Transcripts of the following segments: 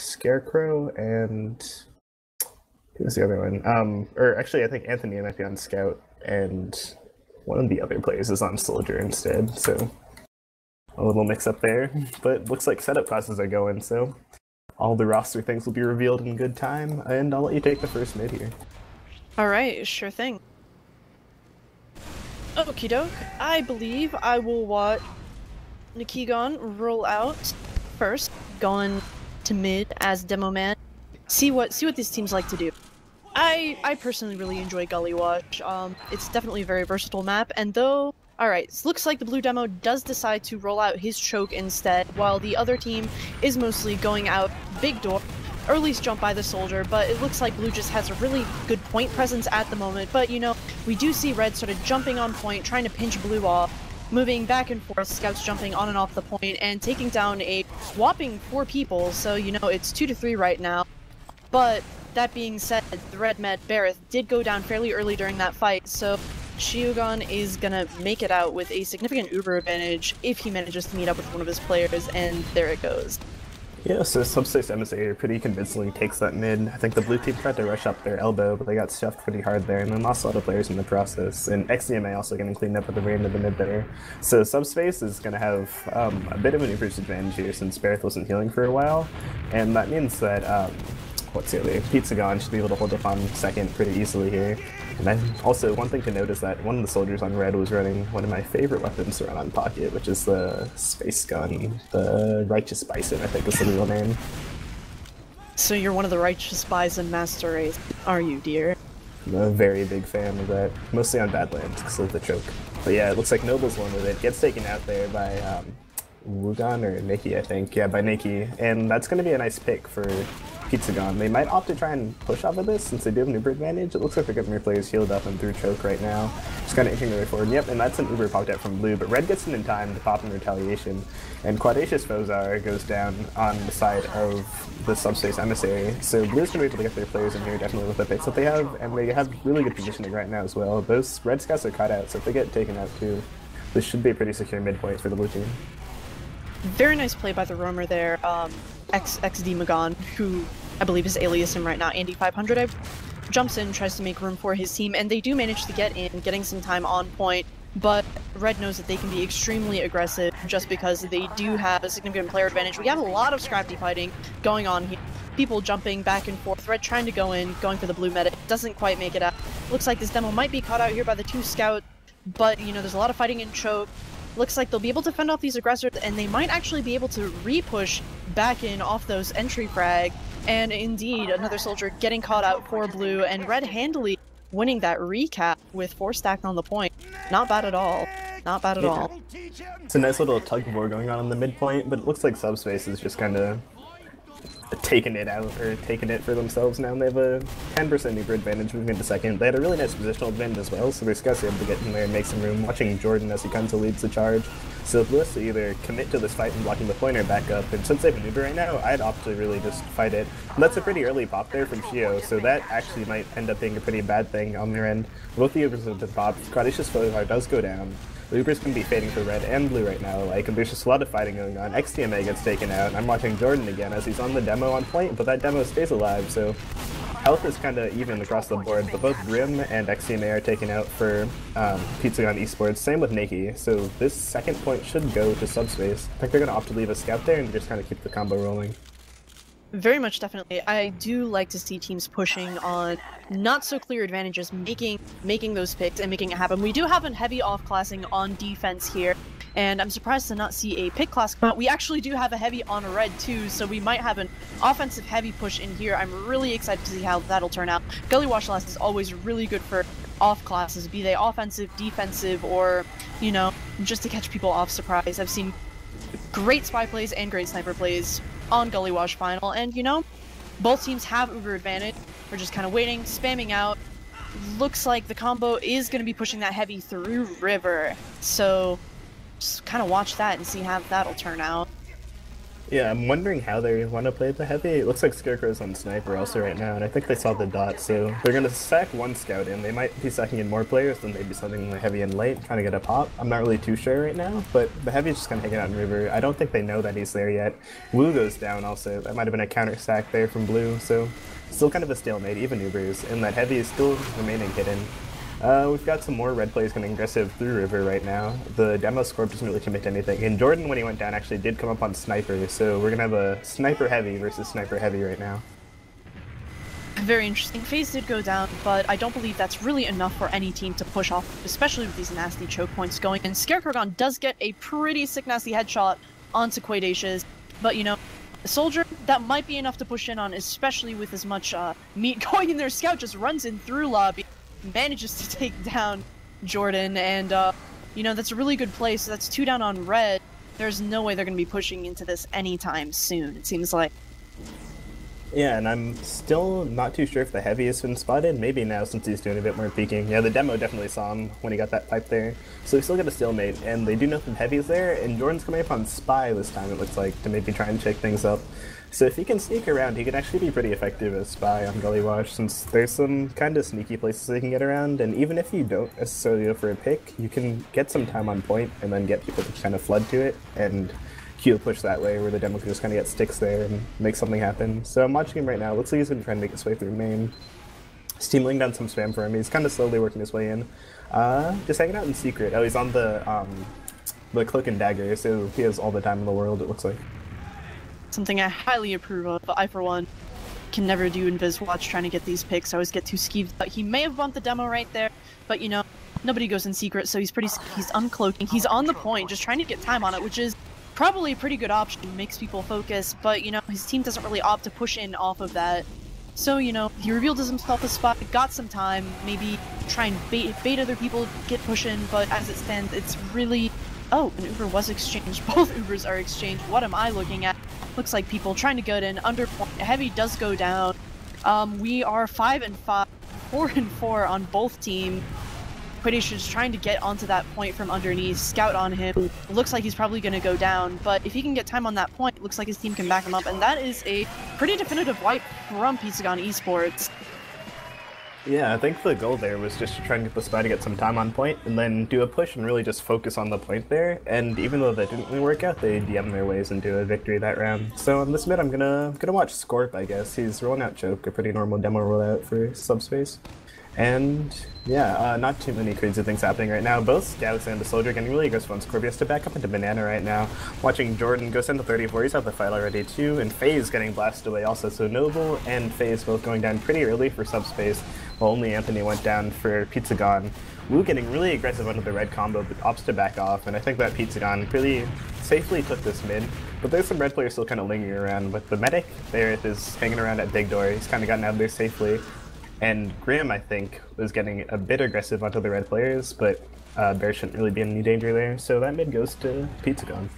Scarecrow and who was the other one? Or actually, I think Anthony might be on Scout, and one of the other players is on Soldier instead. So a little mix up there, but looks like setup classes are going. So all the roster things will be revealed in good time, and I'll let you take the first mid here. All right, sure thing. Okie doke. I believe I will watch Pizzagon roll out first, going to mid as demo man. See what these teams like to do. I personally really enjoy Gully Wash. It's definitely a very versatile map, and though alright, looks like the blue demo does decide to roll out his choke instead, while the other team is mostly going out big door. Early's jump by the soldier, but it looks like blue just has a really good point presence at the moment. But you know, we do see red sort of jumping on point, trying to pinch blue off, moving back and forth, scouts jumping on and off the point, and taking down a whopping 4 people, so you know, it's 2-3 right now. But that being said, the red med Bareth did go down fairly early during that fight, so Pizzagon is gonna make it out with a significant Uber advantage if he manages to meet up with one of his players, and there it goes. Yeah, so Subspace Emissaries pretty convincingly takes that mid. I think the blue team tried to rush up their elbow, but they got stuffed pretty hard there, and then lost a lot of players in the process. And ESEA-IM also getting cleaned up at the very end of the mid there. So Subspace is going to have a bit of an Uber's advantage here since Bareth wasn't healing for a while, and that means that what's the other? Pizzagon should be able to hold up on second pretty easily here. And then also one thing to note is that one of the soldiers on red was running one of my favorite weapons to run on pocket, which is the space gun, the Righteous Bison, I think is the real name. So you're one of the Righteous Bison master race, are you, dear? I'm a very big fan of that, mostly on Badlands because of the choke. But yeah, it looks like Noble's one with it. Gets taken out there by Wugan or Nikki, I think. Yeah, by Nikki. And that's going to be a nice pick for Pizzagon. They might opt to try and push off of this since they do have an Uber advantage. It looks like they're getting their players healed up and through choke right now. Just kind of inching their way forward. Yep, and that's an Uber popped out from blue, but red gets in time to pop in retaliation. And Quadacious Fozar goes down on the side of the Subspace Emissary. So blue's going to be able to get their players in here definitely with the picks that they have, and they have really good positioning right now as well. Those red scouts are cut out, so if they get taken out too, this should be a pretty secure midpoint for the blue team. Very nice play by the roamer there, XD Magon, who I believe is aliasing right now, Andy500, jumps in, tries to make room for his team, and they do manage to get in, getting some time on point, but red knows that they can be extremely aggressive just because they do have a significant player advantage. We have a lot of scrappy fighting going on here. People jumping back and forth, red trying to go in, going for the blue medic, doesn't quite make it out. Looks like this demo might be caught out here by the 2 scouts, but you know, there's a lot of fighting in choke. Looks like they'll be able to fend off these aggressors, and they might actually be able to re-push back in off those entry frag. And indeed, another soldier getting caught out for blue, and red handily winning that recap with 4 stacked on the point. Not bad at all. Not bad at all. It's a nice little tug of war going on the midpoint, but it looks like Subspace is just kind of taking it out, or taking it for themselves now. They have a 10% Uber advantage moving into second. They had a really nice positional advantage as well, so they're scarcely able to get in there and make some room. Watching Jordan as he comes to leads the charge. So blue has to either commit to this fight and blocking the point or back up, and since they have an Uber right now, I'd opt to really just fight it. And that's a pretty early pop there from Shio, so that actually might end up being a pretty bad thing on their end. Both the Ubers have been popped. Quadacious Fozar does go down. The Uber's going to be fading for red and blue right now, like, and there's just a lot of fighting going on. XTMA gets taken out, and I'm watching Jordan again as he's on the demo on point, but that demo stays alive, so health is kind of even across the board, but both Grim and XTMA are taken out for Pizzagon eSports, same with Nikki, so this second point should go to Subspace. I think they're going to opt to leave a scout there and just kind of keep the combo rolling. Very much, definitely. I do like to see teams pushing on not so clear advantages, making those picks and making it happen. We do have a heavy off-classing on defense here, and I'm surprised to not see a pick class come out. We actually do have a heavy on red too, so we might have an offensive heavy push in here. I'm really excited to see how that'll turn out. Gully Wash Last is always really good for off classes, be they offensive, defensive, or, you know, just to catch people off surprise. I've seen great spy plays and great sniper plays on Gully Wash Final, and you know, both teams have Uber advantage. We're just kind of waiting, spamming out. Looks like the combo is going to be pushing that heavy through River, so just kind of watch that and see how that'll turn out. Yeah, I'm wondering how they want to play the heavy. It looks like Scarecrow's on Sniper also right now, and I think they saw the dot, so they're going to sack one scout in. They might be sacking in more players than maybe something the heavy in late, trying to get a pop. I'm not really too sure right now, but the heavy's just kind of hanging out in River. I don't think they know that he's there yet. Wu goes down also. That might have been a counter sack there from Blue, so still kind of a stalemate, even Ubers, and that heavy is still remaining hidden. We've got some more red players getting aggressive through River right now. The demo score doesn't really commit to anything. And Jordan, when he went down, actually did come up on Sniper, so we're going to have a Sniper Heavy versus Sniper Heavy right now. Very interesting. FaZe did go down, but I don't believe that's really enough for any team to push off, especially with these nasty choke points going. And Scarecrow does get a pretty sick nasty headshot onto Quadacious, but you know, a Soldier, that might be enough to push in on, especially with as much meat going in there. Scout just runs in through lobby, manages to take down Jordan, and you know, that's a really good play. So that's 2 down on red. There's no way they're going to be pushing into this anytime soon, it seems like. Yeah, and I'm still not too sure if the heavy has been spotted. Maybe now, since he's doing a bit more peeking. Yeah, the demo definitely saw him when he got that pipe there. So we still get a stalemate, and they do know that heavy's there, and Jordan's coming up on Spy this time, it looks like, to maybe try and shake things up. So if he can sneak around, he can actually be pretty effective as Spy on Gully Wash, since there's some kind of sneaky places they can get around, and even if you don't necessarily go for a pick, you can get some time on point, and then get people to kind of flood to it, and Q push that way, where the demo can just kind of get sticks there and make something happen. So I'm watching him right now. Looks like he's going to try and make his way through main. His team laying down some spam for him. He's kind of slowly working his way in. Just hanging out in secret. Oh, he's on the cloak and dagger, so he has all the time in the world, it looks like. Something I highly approve of. I, for one, can never do Invis Watch trying to get these picks. I always get too skeeved. But he may have bumped the demo right there, but you know, nobody goes in secret, so he's uncloaking. He's on the point, just trying to get time on it, which is probably a pretty good option. Makes people focus, but you know, his team doesn't really opt to push in off of that. So, you know, he revealed himself a spot, got some time, maybe try and bait other people, get pushing, but as it stands, it's really... Oh, an Uber was exchanged. Both Ubers are exchanged. What am I looking at? Looks like people trying to get in under point. Heavy does go down. We are 5-5, 4-4 on both teams. Quadacious is trying to get onto that point from underneath. Scout on him. Looks like he's probably going to go down, but if he can get time on that point, looks like his team can back him up, and that is a pretty definitive wipe from Pizzagon eSports. Yeah, I think the goal there was just to try and get the Spy to get some time on point, and then do a push and really just focus on the point there, and even though that didn't really work out, they DM their ways into a victory that round. So on this mid, I'm gonna watch Scorp, I guess. He's rolling out Choke, a pretty normal demo rollout for Subspace. And yeah, not too many crazy things happening right now. Both Scouts and the Soldier getting really aggressive on Scorp. He has to back up into Banana right now. Watching Jordan go send to 34, he's out the fight already too, and FaZe getting blasted away also. So Noble and FaZe both going down pretty early for Subspace, while only Anthony went down for Pizzagon. Wu getting really aggressive under the red combo, but opts to back off, and I think that Pizzagon really safely took this mid. But there's some red players still kind of lingering around, but the medic there is hanging around at Big Door. He's kind of gotten out of there safely. And Grim, I think, was getting a bit aggressive onto the red players, but Bear shouldn't really be in any danger there, so that mid goes to Pizzagon.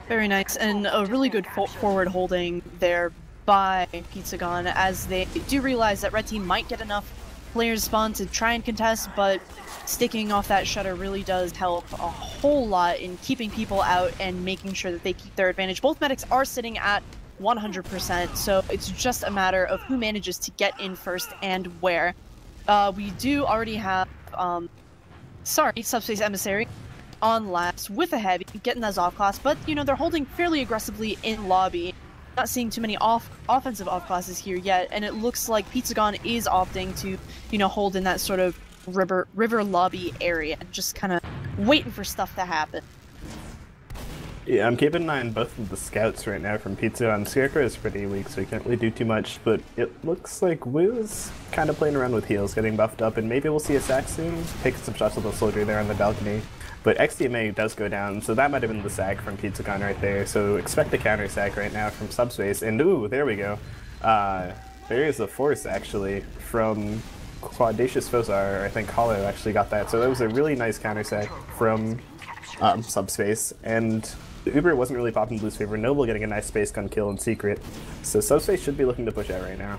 Very nice, and a really good forward holding there by Pizzagon, as they do realize that red team might get enough players spawn to try and contest, but sticking off that shutter really does help a whole lot in keeping people out and making sure that they keep their advantage. Both medics are sitting at 100%, so it's just a matter of who manages to get in first and where. We do already have, Subspace Emissary on last with a heavy, getting that off class, but, you know, they're holding fairly aggressively in lobby. Not seeing too many offensive off classes here yet, and it looks like Pizzagon is opting to, you know, hold in that sort of river lobby area, just kind of waiting for stuff to happen. Yeah, I'm keeping an eye on both of the scouts right now from Pizzagon. Scarecrow is pretty weak, so he can't really do too much, but it looks like Wu's kind of playing around with heals, getting buffed up, and maybe we'll see a sack soon, taking some shots with the Soldier there on the balcony. But XDMA does go down, so that might have been the sack from Pizzagon right there, so expect a counter sack right now from Subspace, and ooh, there we go. There is a force, actually, from Quadacious Fozar. I think Hollow actually got that, so that was a really nice counter sack from Subspace, and Uber wasn't really popping Blue's favor. Noble getting a nice space gun kill in secret, so Subspace should be looking to push out right now.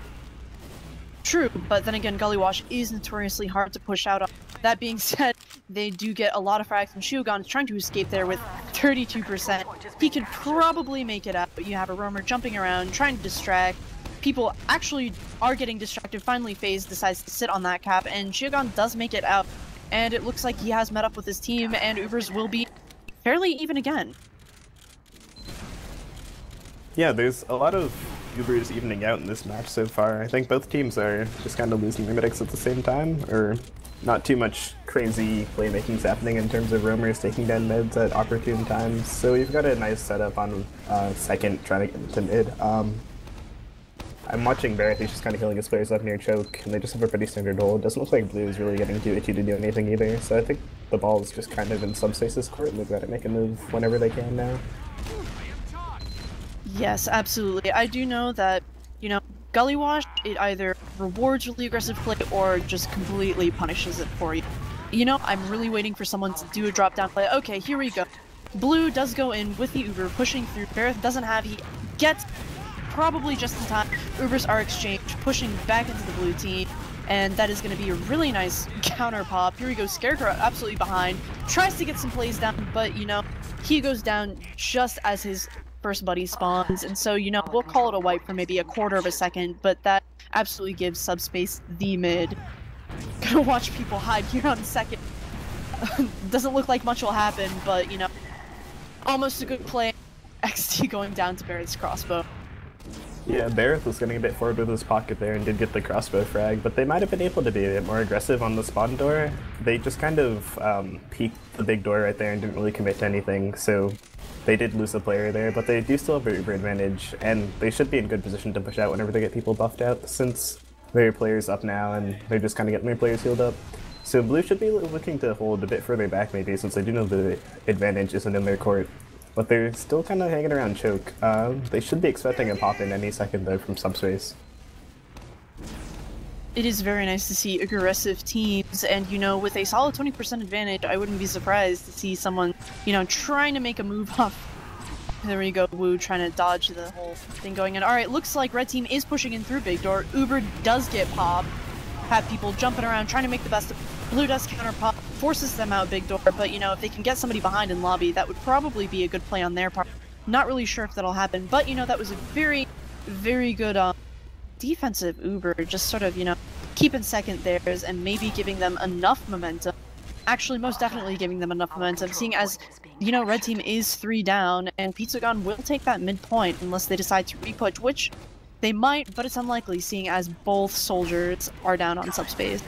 True, but then again, Gully Wash is notoriously hard to push out on. That being said, they do get a lot of frags, and Shugon is trying to escape there with 32%. He could probably make it out, but you have a roamer jumping around, trying to distract. People actually are getting distracted. Finally, FaZe decides to sit on that cap, and Pizzagon does make it out. And it looks like he has met up with his team, and Ubers will be fairly even again. Yeah, there's a lot of Ubers evening out in this match so far. I think both teams are just kind of losing their medics at the same time, or not too much crazy playmaking's happening in terms of roamers taking down mids at opportune times. So we've got a nice setup on second, trying to get into mid. I'm watching Barrett, he's just kind of healing his players up near choke, and they just have a pretty standard hold. Doesn't look like Blue is really getting too itchy to do anything either, so I think the ball is just kind of in Subspace's court, and they've got to make a move whenever they can now. Yes, absolutely. I do know that, you know, Gully Wash, it either rewards really aggressive play or just completely punishes it for you. You know, I'm really waiting for someone to do a drop-down play. Okay, here we go. Blue does go in with the Uber, pushing through. Barrett doesn't have, he gets probably just in time. Ubers are exchanged, pushing back into the blue team, and that is going to be a really nice counter pop. Here we go, Scarecrow absolutely behind, tries to get some plays down, but, you know, he goes down just as his first buddy spawns, and so, you know, we'll call it a wipe for maybe a quarter of a second, but that absolutely gives Subspace the mid. Gonna watch people hide here on second. Doesn't look like much will happen, but, you know, almost a good play. XT going down to Barrett's crossbow. Yeah, Barrett was getting a bit forward with his pocket there and did get the crossbow frag, but they might have been able to be a bit more aggressive on the spawn door. They just kind of peeked the big door right there and didn't really commit to anything, so they did lose a player there, but they do still have a Uber advantage, and they should be in good position to push out whenever they get people buffed out, since their player's up now and they're just kind of getting their players healed up. So Blue should be looking to hold a bit further back maybe, since they do know the advantage isn't in their court. But they're still kind of hanging around choke. They should be expecting a pop in any second though from Subspace. It is very nice to see aggressive teams, and, you know, with a solid 20% advantage, I wouldn't be surprised to see someone, you know, trying to make a move off. There we go, Wu trying to dodge the whole thing going in. Alright, looks like red team is pushing in through big door. Uber does get popped. Have people jumping around, trying to make the best of it. Blue does counter pop, forces them out big door, but, you know, if they can get somebody behind in lobby, that would probably be a good play on their part. Not really sure if that'll happen, but, you know, that was a very, very good defensive Uber, just sort of, you know, keeping second theirs and maybe giving them enough momentum. Actually, most definitely giving them enough momentum, seeing as, you know, red team is 3 down, and Pizzagon will take that midpoint unless they decide to repush, which they might, but it's unlikely, seeing as both soldiers are down on Subspace.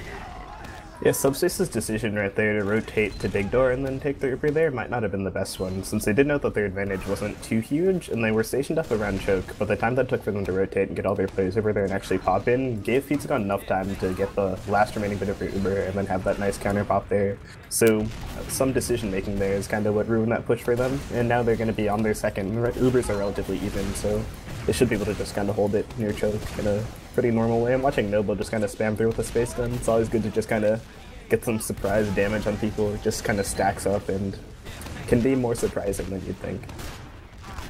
Yeah, Subspace's decision right there to rotate to big door and then take the Uber there might not have been the best one, since they did know that their advantage wasn't too huge, and they were stationed up around choke, but the time that took for them to rotate and get all their players over there and actually pop in gave Pizzagon enough time to get the last remaining bit of their Uber and then have that nice counter pop there. So some decision making there is kind of what ruined that push for them, and now they're going to be on their second. Ubers are relatively even, so they should be able to just kind of hold it near choke in a pretty normal way. I'm watching Noble just kind of spam through with a space gun. It's always good to just kind of get some surprise damage on people. It just kind of stacks up and can be more surprising than you'd think.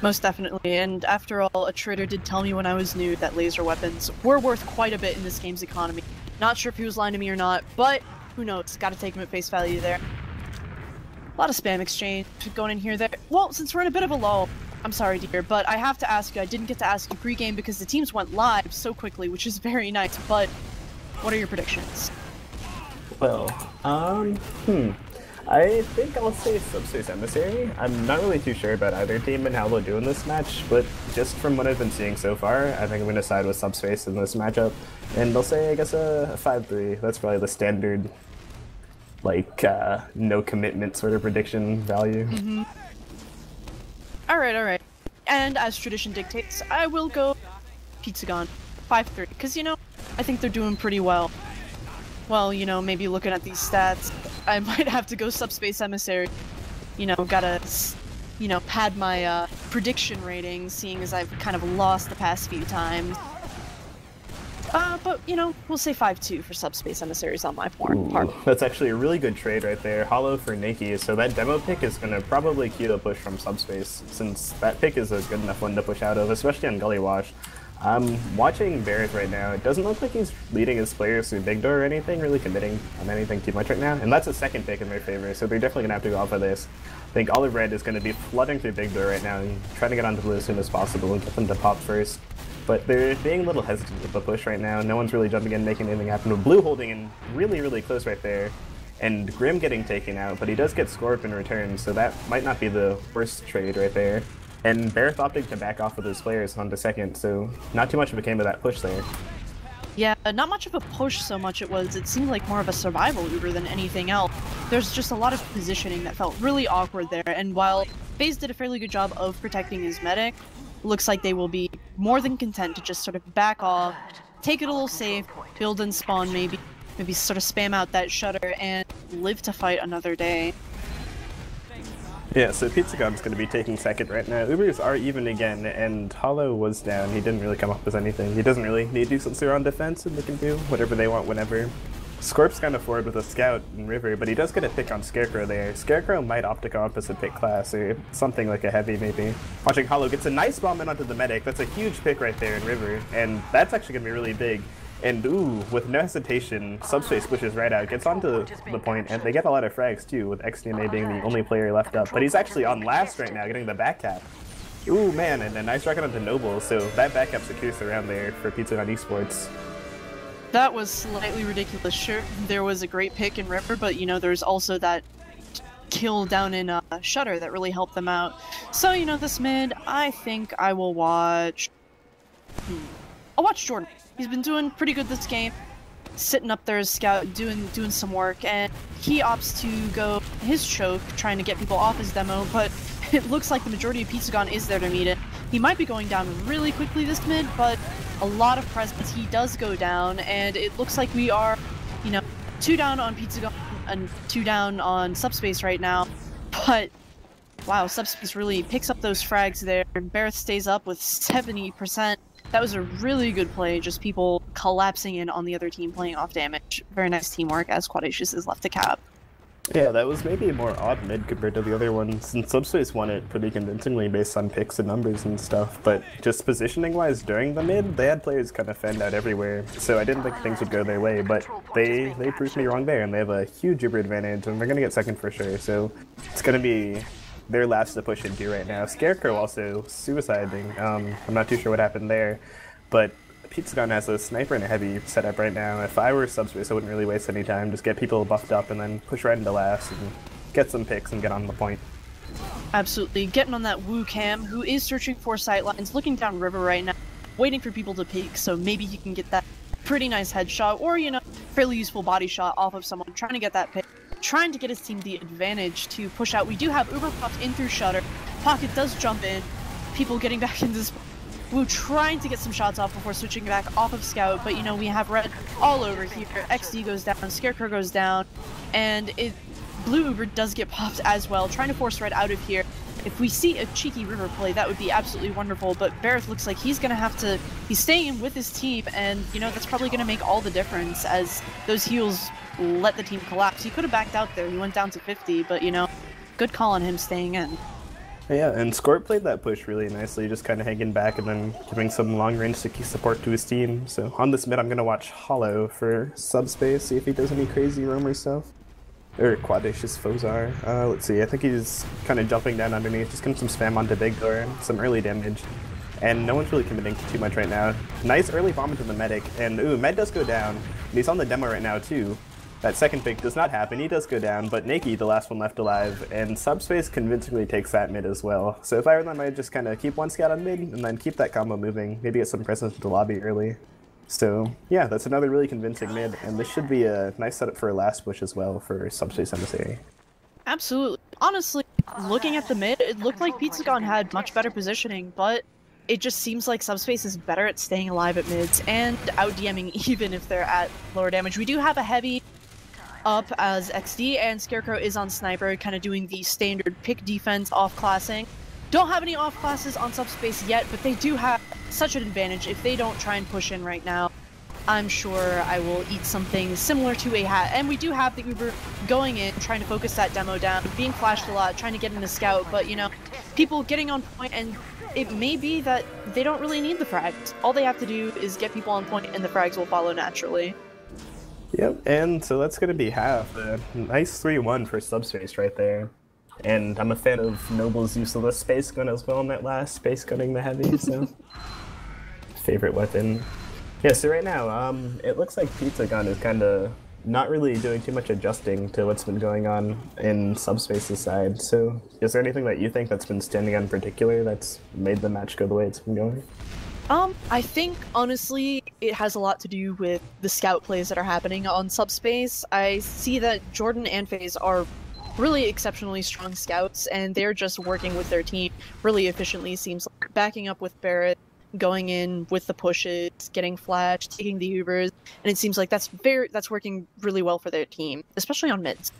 Most definitely, and after all, a trader did tell me when I was new that laser weapons were worth quite a bit in this game's economy. Not sure if he was lying to me or not, but who knows, gotta take him at face value there. A lot of spam exchange going in here there. Well, since we're in a bit of a lull, I'm sorry, dear, but I have to ask you. I didn't get to ask you pre-game because the teams went live so quickly, which is very nice, but what are your predictions? Well, I think I'll say Subspace Emissary. I'm not really too sure about either team and how they'll do in this match, but just from what I've been seeing so far, I think I'm going to side with Subspace in this matchup. And they'll say, I guess, a 5-3. That's probably the standard, like, no commitment sort of prediction value. Mm-hmm. Alright. And as tradition dictates, I will go Pizzagon 5-3, because, you know, I think they're doing pretty well. Well, you know, maybe looking at these stats, I might have to go Subspace Emissary. You know, gotta, you know, pad my prediction rating, seeing as I've kind of lost the past few times. But, you know, we'll say 5-2 for Subspace Emissaries on my part. That's actually a really good trade right there. Hollow for Nikki, so that demo pick is going to probably cue the push from Subspace, since that pick is a good enough one to push out of, especially on Gully Wash. I'm watching Barrett right now. It doesn't look like he's leading his players through big door or anything, really committing on anything too much right now, and that's a second pick in their favor, so they're definitely going to have to go off of this. think all of red is going to be flooding through big door right now and trying to get onto blue as soon as possible and get them to pop first. But they're being a little hesitant with the push right now. No one's really jumping in, making anything happen. With blue holding in really, really close right there. And Grim getting taken out, but he does get Scorp in return, so that might not be the worst trade right there. And Bareth opting to back off with his players onto second, so not too much of a game of that push there. Yeah, not much of a push so much it seemed like more of a survival Uber than anything else. There's just a lot of positioning that felt really awkward there, and while FaZe did a fairly good job of protecting his medic, looks like they will be more than content to just sort of back off, take it a little safe, build and spawn maybe sort of spam out that shutter and live to fight another day. Yeah, so Pizzagon's going to be taking second right now. Ubers are even again, and Hollow was down. He didn't really come up with anything. He doesn't really need to since they're on defense, and they can do whatever they want whenever. Scorp's kind of forward with a scout in River, but he does get a pick on Scarecrow there. Scarecrow might opt to go opposite pick class, or something like a heavy maybe. Watching Hollow gets a nice bomb in onto the medic. That's a huge pick right there in River, and that's actually going to be really big. And ooh, with no hesitation, Subspace pushes right out, gets onto the point, and they get a lot of frags too, with XDMA being the only player left up. But he's actually on last right now, getting the back cap. Ooh man, and a nice rocket onto Noble, so that back cap secures the round there for Pizzagon eSports. That was slightly ridiculous. Sure, there was a great pick in River, but you know, there's also that kill down in Shutter that really helped them out. So, you know, this mid, I think I will watch... I'll watch Jordan. He's been doing pretty good this game, sitting up there as scout, doing some work, and he opts to go his choke, trying to get people off his demo, but it looks like the majority of Pizzagon is there to meet it. He might be going down really quickly this mid, but a lot of presence. He does go down, and it looks like we are, you know, 2 down on Pizzagon and 2 down on Subspace right now, but wow, Subspace really picks up those frags there, and Bareth stays up with 70%. That was a really good play, just people collapsing in on the other team, playing off damage. Very nice teamwork as Quadacious is left to cap. Yeah, that was maybe a more odd mid compared to the other ones, and Subspace won it pretty convincingly based on picks and numbers and stuff, but just positioning-wise during the mid, they had players kind of fanned out everywhere, so I didn't think things would go their way, but they proved me wrong there, and they have a huge Uber advantage, and they're going to get second for sure, so it's going to be their last to push into right now. Scarecrow also suiciding. I'm not too sure what happened there, but Pizzagon has a sniper and a heavy setup right now. If I were Subspace, I wouldn't really waste any time. Just get people buffed up and then push right into last and get some picks and get on the point. Absolutely. Getting on that Wu Cam, who is searching for sightlines, looking down river right now, waiting for people to peek, so maybe he can get that pretty nice headshot, or, you know, fairly useful body shot off of someone, trying to get that pick. Trying to get his team the advantage to push out. We do have Uber popped in through Shutter. Pocket does jump in. People getting back into this. Wu trying to get some shots off before switching back off of Scout, but you know, we have red all over here. XD goes down, Scarecrow goes down, and Blue Uber does get popped as well, trying to force red out of here. If we see a cheeky river play, that would be absolutely wonderful, but Bareth looks like he's gonna have to, he's staying in with his team, and you know, that's probably gonna make all the difference as those heals let the team collapse. He could have backed out there, he went down to 50, but you know, good call on him staying in. Yeah, and Scorp played that push really nicely, just kind of hanging back and then giving some long-range sticky support to his team. So on this mid, I'm going to watch Hollow for Subspace, see if he does any crazy roamer stuff. Or Quadacious Fozar. Let's see, I think he's kind of jumping down underneath, just getting some spam onto Big Door, some early damage. And no one's really committing too much right now. Nice early bomb into the medic, and ooh, Med does go down. And he's on the demo right now too. That second pick does not happen, he does go down, but Nakey, the last one left alive, and Subspace convincingly takes that mid as well. So if I were them, I'd just kind of keep one scout on mid, and then keep that combo moving, maybe get some presence into the lobby early. So yeah, that's another really convincing mid, and this should be a nice setup for a last push as well for Subspace Emissary. Absolutely. Honestly, looking at the mid, it looked like Pizzagon had much better positioning, but it just seems like Subspace is better at staying alive at mids and out-DMing even if they're at lower damage. We do have a heavy up as XD, and Scarecrow is on Sniper, kind of doing the standard pick defense off-classing. Don't have any off-classes on Subspace yet, but they do have such an advantage. If they don't try and push in right now, I'm sure I will eat something similar to a hat. And we do have the Uber going in, trying to focus that demo down, being flashed a lot, trying to get in a scout, but you know, people getting on point, and it may be that they don't really need the frags. All they have to do is get people on point, and the frags will follow naturally. Yep, and so that's going to be half. A nice 3-1 for Subspace right there. and I'm a fan of Noble's use of the space gun as well in that last space gunning the heavy, so favorite weapon. Yeah, so right now, it looks like Pizzagon is kind of not really doing too much adjusting to what's been going on in Subspace's side. So is there anything that you think that's been standing out in particular that's made the match go the way it's been going? I think, honestly, it has a lot to do with the scout plays that are happening on Subspace. I see that Jordan and FaZe are really exceptionally strong scouts, and they're just working with their team really efficiently, seems like, backing up with Barrett, going in with the pushes, getting flash, taking the Ubers, and it seems like that's working really well for their team, especially on mids.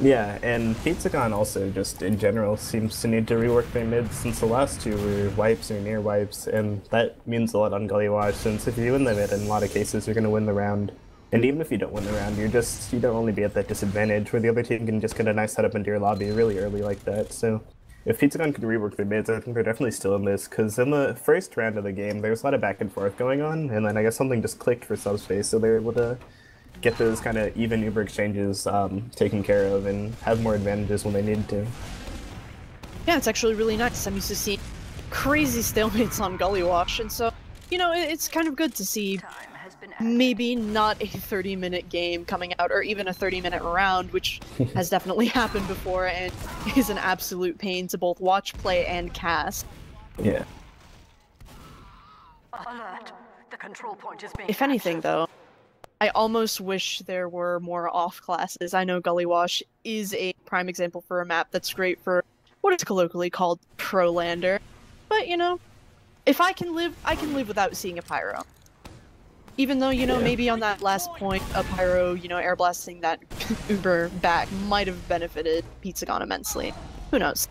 Yeah, and Pizzagon also just in general seems to need to rework their mids since the last two were wipes or near wipes, and that means a lot on Gully Wash since if you win the mid in a lot of cases you're gonna win the round. And even if you don't win the round, you don't only be at that disadvantage where the other team can just get a nice setup into your lobby really early like that. So if Pizzagon can rework their mids, I think they're definitely still in this, because in the first round of the game, there was a lot of back and forth going on, and then I guess something just clicked for Subspace, so they were able to get those kind of even Uber exchanges taken care of and have more advantages when they needed to. Yeah, it's actually really nice. I'm used to seeing crazy stalemates on Gully Wash, and so, you know, it's kind of good to see maybe not a 30-minute game coming out, or even a 30-minute round, which has definitely happened before and is an absolute pain to both watch, play, and cast. Yeah. Alert. The control point is being If anything, though, I almost wish there were more off classes. I know Gully Wash is a prime example for a map that's great for what is colloquially called pro-lander, but, you know, if I can live without seeing a pyro. Even though, you know, maybe on that last point, a pyro, you know, air blasting that Uber back might have benefited Pizzagon immensely. Who knows?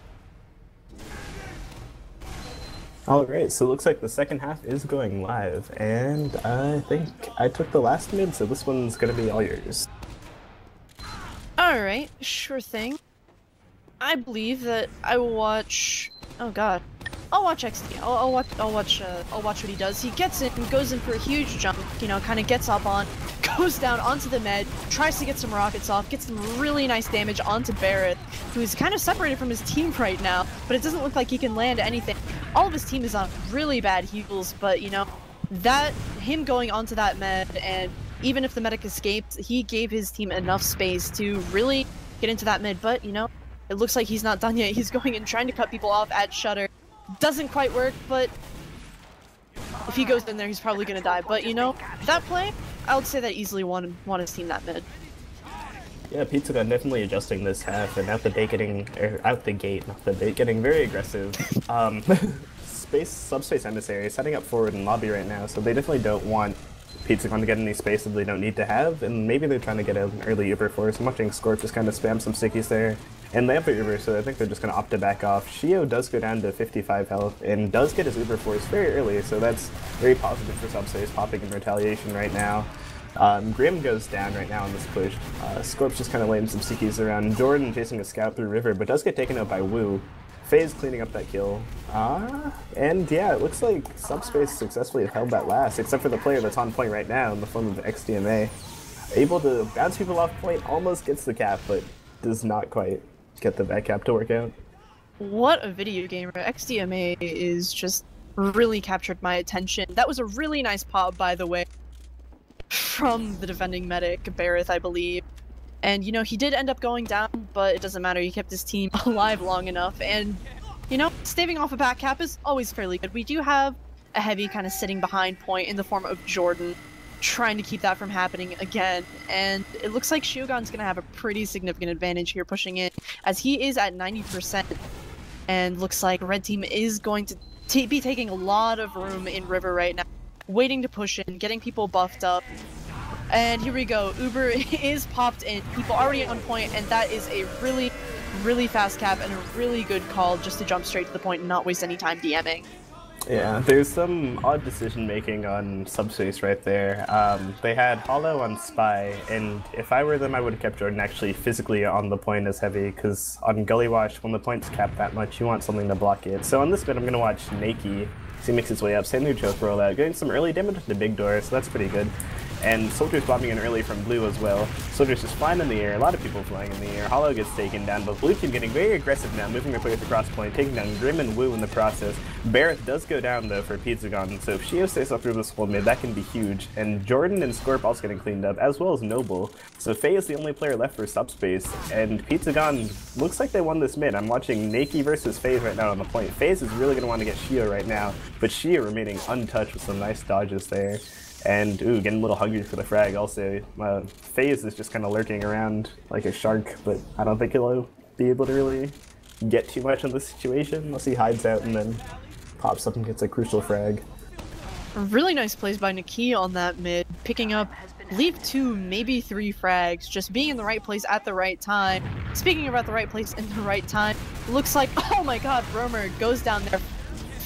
Alright, so it looks like the second half is going live, and I think I took the last mid, so this one's gonna be all yours. Alright, sure thing. I believe that I will watch... Oh god. I'll watch XD. I'll watch what he does. He gets in, goes in for a huge jump, you know, kind of gets up on, goes down onto the med, tries to get some rockets off, gets some really nice damage onto Barrett, who's kind of separated from his team right now, but it doesn't look like he can land anything. All of his team is on really bad heals, but, you know, him going onto that med, and even if the medic escaped, he gave his team enough space to really get into that mid, but, you know, it looks like he's not done yet. He's going in trying to cut people off at Shutter. Doesn't quite work, but if he goes in there, he's probably gonna die. But, you know, that play, I would say that easily won his team that mid. Yeah, Pizzagon definitely adjusting this half, and out the gate getting very aggressive. Subspace Emissaries setting up forward in lobby right now, so they definitely don't want Pizzagon to get any space that they don't need to have, and maybe they're trying to get an early Uber force. I'm watching Scorp just kind of spam some stickies there, and they have the Uber, so I think they're just going to opt to back off. Shio does go down to 55 health, and does get his Uber force very early, so that's very positive for Subspace, popping in retaliation right now. Grim goes down right now on this push. Scorp's just kind of laying some stickies around. Jordan chasing a scout through river, but does get taken out by Wu. FaZe cleaning up that kill. And yeah, it looks like Subspace successfully held that last, except for the player that's on point right now in the form of XDMA. Able to bounce people off point, almost gets the cap, but does not quite get the back cap to work out. What a video gamer. XDMA is just really captured my attention. That was a really nice pop, by the way, from the defending medic, Barrett, I believe. And, you know, he did end up going down, but it doesn't matter. He kept his team alive long enough. And, you know, staving off a back cap is always fairly good. We do have a heavy kind of sitting behind point in the form of Jordan, trying to keep that from happening again. And it looks like Shogun's going to have a pretty significant advantage here pushing in, as he is at 90%. And looks like Red Team is going to be taking a lot of room in River right now, waiting to push in, getting people buffed up. And here we go. Uber is popped in. People already on point, and that is a really, really fast cap and a really good call just to jump straight to the point and not waste any time DMing. Yeah, there's some odd decision making on Subspace right there. They had Hollow on Spy, and if I were them, I would have kept Jordan actually physically on the point as heavy, because on Gully Wash, when the point's capped that much, you want something to block it. So on this bit, I'm going to watch Nakey. He makes his way up, same new choke rollout, getting some early damage to Big Door, so that's pretty good. And Soldier's bombing in early from blue as well. Soldier's just flying in the air, a lot of people flying in the air. Hollow gets taken down, but blue team getting very aggressive now, moving their players across point, taking down Grim and Wu in the process. Barrett does go down though for Pizzagon, so if Shio stays up through this whole mid, that can be huge. And Jordan and Scorp also getting cleaned up, as well as Noble. So Faye is the only player left for Subspace, and Pizzagon looks like they won this mid. I'm watching Naki versus FaZe right now on the point. FaZe is really going to want to get Shio right now, but Shio remaining untouched with some nice dodges there. And, ooh, getting a little hungry for the frag also. FaZe is just kind of lurking around like a shark, but I don't think he'll be able to really get too much in this situation unless he hides out and then pops up and gets a crucial frag. Really nice plays by Naki on that mid, picking up, I believe 2, maybe 3 frags, just being in the right place at the right time. Speaking about the right place in the right time, looks like, oh my god, Romer goes down there,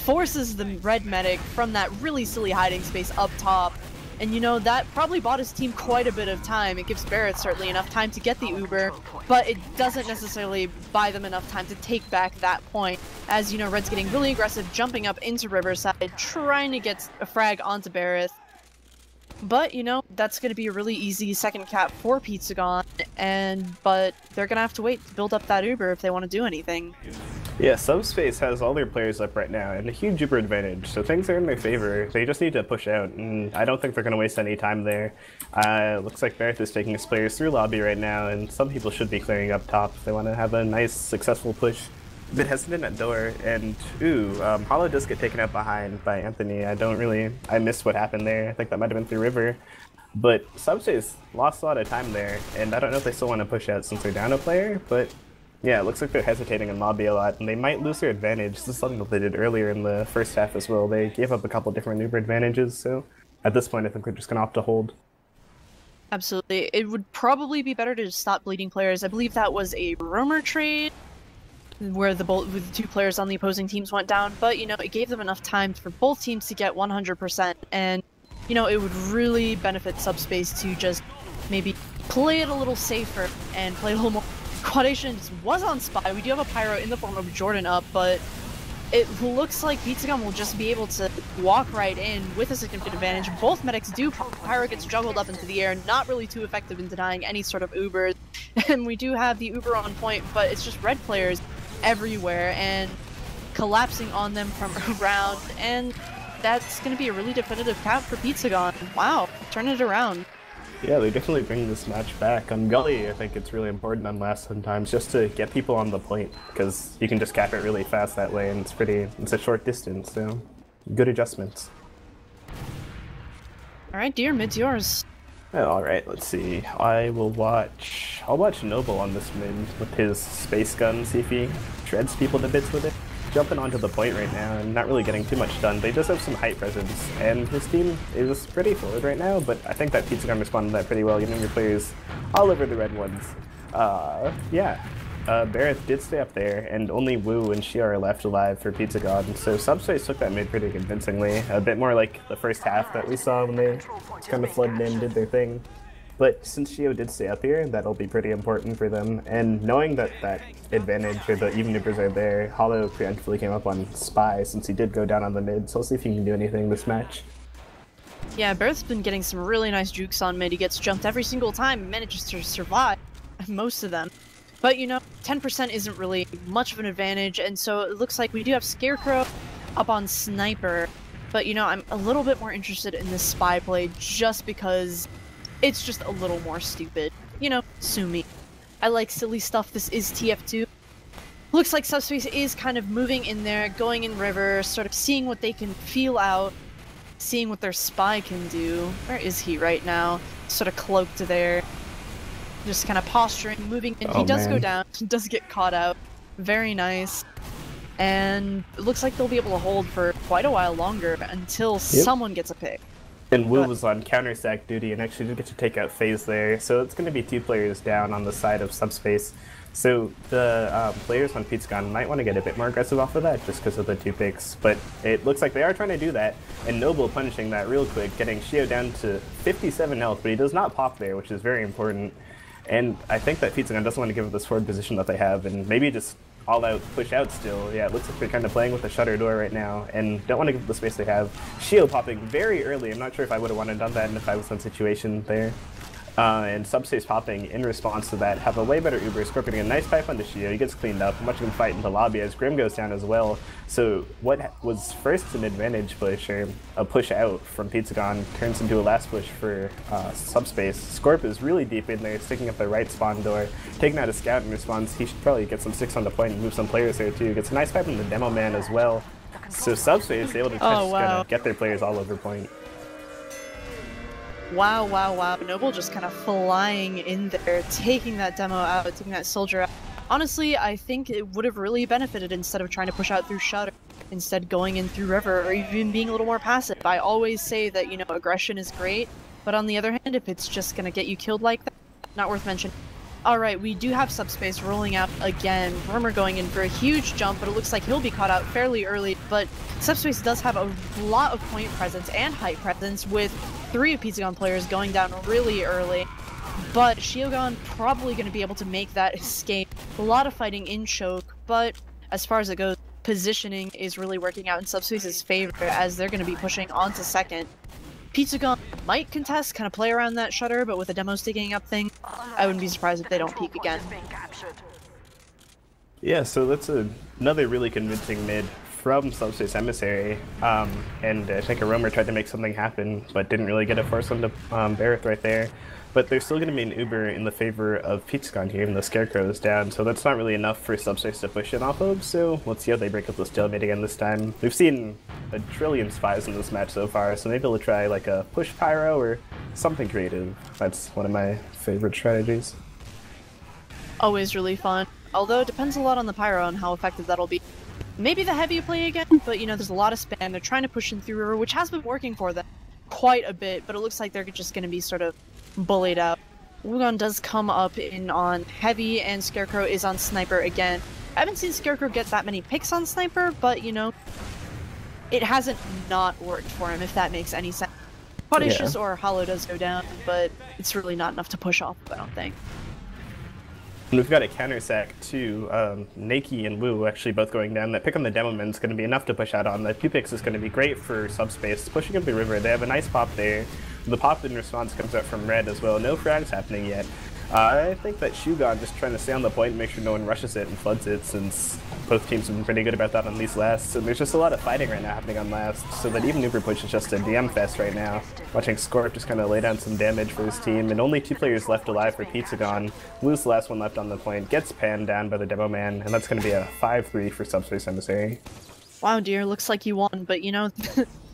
forces the red medic from that really silly hiding space up top. And you know, that probably bought his team quite a bit of time. It gives Barrett certainly enough time to get the Uber, but it doesn't necessarily buy them enough time to take back that point. As you know, Red's getting really aggressive, jumping up into Riverside, trying to get a frag onto Barrett. But, you know, that's going to be a really easy second cap for Pizzagon, but they're going to have to wait to build up that Uber if they want to do anything. Yeah, Subspace has all their players up right now, and a huge Uber advantage, so things are in their favor. They just need to push out, and I don't think they're going to waste any time there. Looks like Barrett is taking his players through lobby right now, and some people should be clearing up top if they want to have a nice, successful push. A bit hesitant at door, and Hollow does get taken out behind by Anthony. I missed what happened there. I think that might have been through River. But Subspace lost a lot of time there, and I don't know if they still want to push out since they're down a player, but yeah, it looks like they're hesitating in lobby a lot, and they might lose their advantage. This is something that they did earlier in the first half as well. They gave up a couple different Uber advantages, so at this point I think they're just going to opt to hold. Absolutely. It would probably be better to just stop bleeding players. I believe that was a Romer trade where the 2 players on the opposing teams went down, but, you know, it gave them enough time for both teams to get 100%, and, you know, it would really benefit Subspace to just maybe play it a little safer and play a little more. Quadation was on Spy. We do have a Pyro in the form of Jordan up, but it looks like Pizzagon will just be able to walk right in with a significant advantage. Both medics do. Pyro gets juggled up into the air, not really too effective in denying any sort of Uber. And we do have the Uber on point, but it's just red players everywhere and collapsing on them from around, and that's going to be a really definitive cap for Pizzagon. Wow, turn it around. Yeah, they definitely bring this match back. On Gully, I think it's really important on last sometimes just to get people on the point, because you can just cap it really fast that way, and it's a short distance, so good adjustments. Alright, dear, mid's yours. Alright, let's see. I'll watch Noble on this mid with his space gun, see if he shreds people to bits with it. Jumping onto the point right now and not really getting too much done. They just have some height presence, and his team is pretty forward right now, but I think that Pizzagon responded to that pretty well, getting your players all over the red ones. Barrett did stay up there, and only Wu and Shia are left alive for Pizzagon, so Subspace took that mid pretty convincingly. A bit more like the first half that we saw when they kind of flooded in, did their thing. But since Shio did stay up here, that'll be pretty important for them. And knowing that that advantage, or the even Ubers are there, Hollow preemptively came up on Spy since he did go down on the mid, so we'll see if he can do anything this match. Yeah, Barrett's been getting some really nice jukes on mid. He gets jumped every single time and manages to survive most of them. But, you know, 10% isn't really much of an advantage, and so it looks like we do have Scarecrow up on Sniper. But, you know, I'm a little bit more interested in this Spy play just because it's just a little more stupid. You know, sue me. I like silly stuff. This is TF2. Looks like Subspace is kind of moving in there, going in river, sort of seeing what they can feel out, seeing what their Spy can do. Where is he right now? Sort of cloaked there. Just kind of posturing, moving in. He does go down. He does get caught out. Very nice. And it looks like they'll be able to hold for quite a while longer until someone gets a pick. And Wu was on counter-sack duty and actually did get to take out FaZe there, so it's going to be 2 players down on the side of Subspace. So the players on Pizzagon might want to get a bit more aggressive off of that just because of the 2 picks, but it looks like they are trying to do that, and Noble punishing that real quick, getting Shio down to 57 health, but he does not pop there, which is very important. And I think that Pizzagon doesn't want to give up this forward position that they have, and maybe just all-out push out still. Yeah, it looks like they're kind of playing with the shutter door right now and don't want to give the space they have. Shield popping very early. I'm not sure if I would have wanted to done that if I was in that situation there. And Subspace popping in response to that, have a way better Uber, scorpioning a nice pipe onto Shio. He gets cleaned up, much of him fight into lobby as Grim goes down as well. So what was first an advantage push, or a push out from Pizzagon, turns into a last push for Subspace. Scorp is really deep in there, sticking up the right spawn door, taking out a scout in response. He should probably get some 6 on the point and move some players there too. Gets a nice pipe in the demo man as well. So Subspace is able to just get their players all over point. Wow, wow, wow. Noble just kind of flying in there, taking that demo out, taking that soldier out. Honestly, I think it would have really benefited instead of trying to push out through Shutter, instead going in through River, or even being a little more passive. I always say that, you know, aggression is great, but on the other hand, if it's just gonna get you killed like that, not worth mentioning. Alright, we do have Subspace rolling out again. Rumor going in for a huge jump, but it looks like he'll be caught out fairly early. But Subspace does have a lot of point presence and height presence, with 3 of Pizzagon players going down really early. But Shiogon probably going to be able to make that escape. A lot of fighting in choke, but as far as it goes, positioning is really working out in Subspace's favor as they're going to be pushing on to second. Pizzagon might contest, kind of play around that shutter, but with a demo sticking up thing, I wouldn't be surprised if they don't peek again. Yeah, so that's another really convincing mid from Subspace Emissary, and I think a roamer tried to make something happen, but didn't really get a force onto Barrett right there. But there's still going to be an Uber in the favor of Pizzagon here, and the Scarecrow is down, so that's not really enough for Subspace to push in off of, so let's see how they break up the stalemate again this time. We've seen a trillion spies in this match so far, so maybe we'll try like a push pyro or something creative. That's one of my favorite strategies. Always really fun, although it depends a lot on the pyro and how effective that'll be. Maybe the heavy play again, but you know, there's a lot of spam. They're trying to push in through River, which has been working for them quite a bit, but it looks like they're just going to be sort of bullied out. Wugon does come up in on heavy, and Scarecrow is on sniper again. I haven't seen Scarecrow get that many picks on sniper, but you know, it hasn't not worked for him, if that makes any sense. Punishes or Hollow does go down, but it's really not enough to push off, I don't think. And we've got a counter sack too. Nakey and Wu actually both going down. That pick on the demo man is going to be enough to push out on. The 2 picks is going to be great for Subspace. Pushing up the river, they have a nice pop there. The pop in response comes out from Red as well. No frags happening yet. I think that Shugon just trying to stay on the point and make sure no one rushes it and floods it, since both teams have been pretty good about that on these lasts. And there's just a lot of fighting right now happening on last, so that even Uber Push is just a DM fest right now. Watching Scorp just kind of lay down some damage for his team, and only 2 players left alive for Pizzagon. Wu's the last one left on the point, gets panned down by the demo man, and that's going to be a 5-3 for Subspace Emissary. Wow, dear, looks like you won, but you know,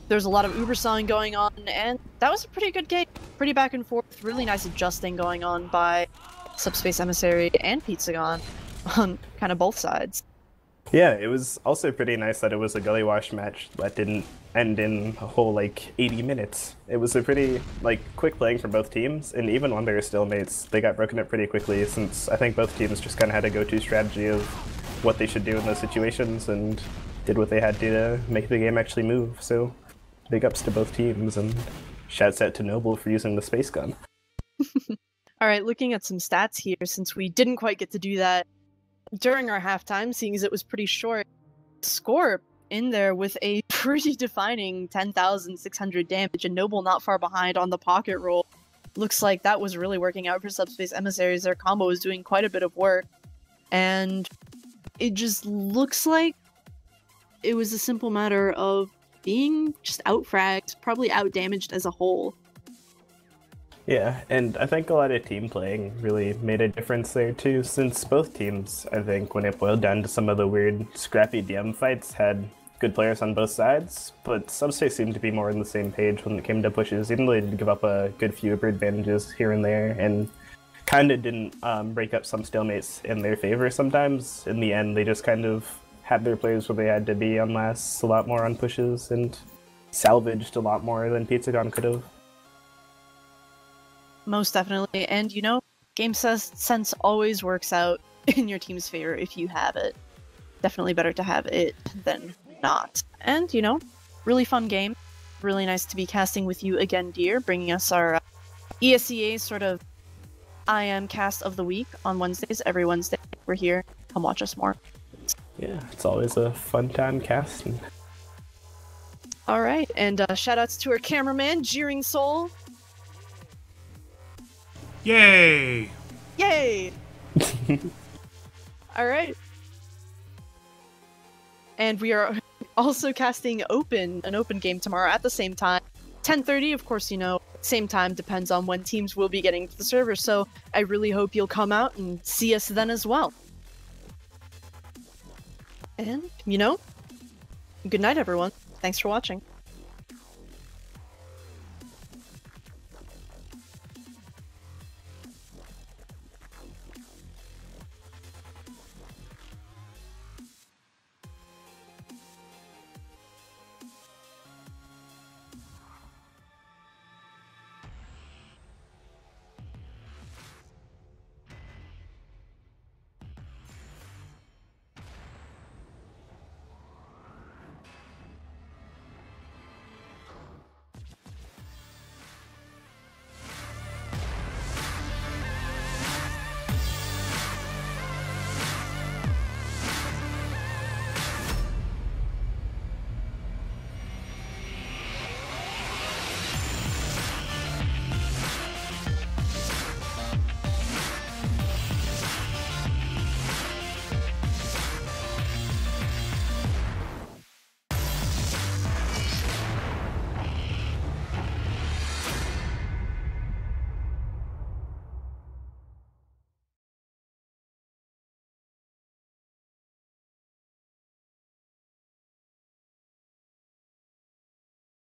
there's a lot of Uber sawing going on, and that was a pretty good game. Pretty back and forth, really nice adjusting going on by Subspace Emissary and Pizzagon on kind of both sides. Yeah, it was also pretty nice that it was a gully wash match that didn't end in a whole, like, 80 minutes. It was a pretty, like, quick playing from both teams, and even when they were stalemates, they got broken up pretty quickly, since I think both teams just kind of had a go-to strategy of what they should do in those situations, and did what they had to make the game actually move. So big ups to both teams, and shouts out to Noble for using the space gun. Alright, looking at some stats here, since we didn't quite get to do that during our halftime, seeing as it was pretty short. Scorp in there with a pretty defining 10,600 damage, and Noble not far behind on the pocket roll. Looks like that was really working out for Subspace Emissaries. Their combo was doing quite a bit of work, and it just looks like it was a simple matter of being just out-fragged, probably out-damaged as a whole. Yeah, and I think a lot of team playing really made a difference there too, since both teams, I think, when it boiled down to some of the weird scrappy DM fights, had good players on both sides, but Subspace seemed to be more on the same page when it came to pushes, even though they did give up a good few advantages here and there, and kind of didn't break up some stalemates in their favor sometimes. In the end, they just kind of had their players where they had to be on lasts, a lot more on pushes, and salvaged a lot more than Pizzagon could have. Most definitely, and you know, game sense always works out in your team's favor if you have it. Definitely better to have it than not. And you know, really fun game. Really nice to be casting with you again, dear, bringing us our ESEA sort of IM cast of the week on Wednesdays. Every Wednesday, we're here. Come watch us more. Yeah, it's always a fun time casting. All right, and shout-outs to our cameraman, Jeering Soul. Yay! Yay! All right. And we are also casting an open game tomorrow at the same time. 10:30, of course, you know, same time depends on when teams will be getting to the server, so I really hope you'll come out and see us then as well. And, you know, good night, everyone. Thanks for watching.